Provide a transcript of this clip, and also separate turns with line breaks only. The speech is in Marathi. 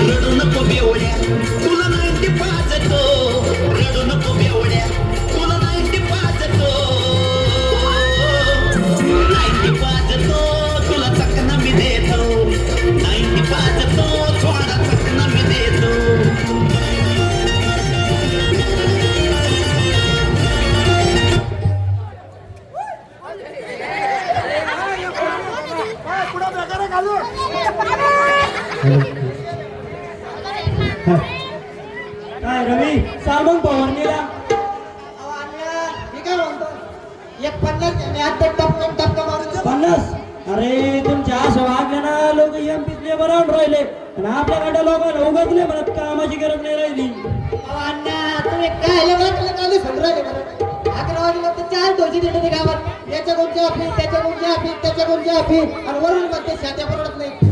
रडू नको बेवड्या तुला 90 पाजतो रडू नको बेवड्या तुला 90 पाजतो 90 पाजतो तुला चकना मी देतो 90 पाजतो थोडा चकना मी देतो
काय रवी साबण फवारणीला
मी काय म्हणतो एक 50 मारून
50. अरे तुमच्या असं वागल्या ना लोक एमपीतले बरोबर राहिले आणि आपल्याकडे लोकांना उगतले म्हणत कामाची गरज नाही राहिली.
तुम्ही काय चालू समजायले बरं 11 वाजता तर 4 डोजी देते गावात याच्या कोणत्या ऑफिस त्याच्या कोणत्या ऑफिस त्याच्या कोणत्या ऑफिस आणि वरून मध्ये शात्या परवडत नाही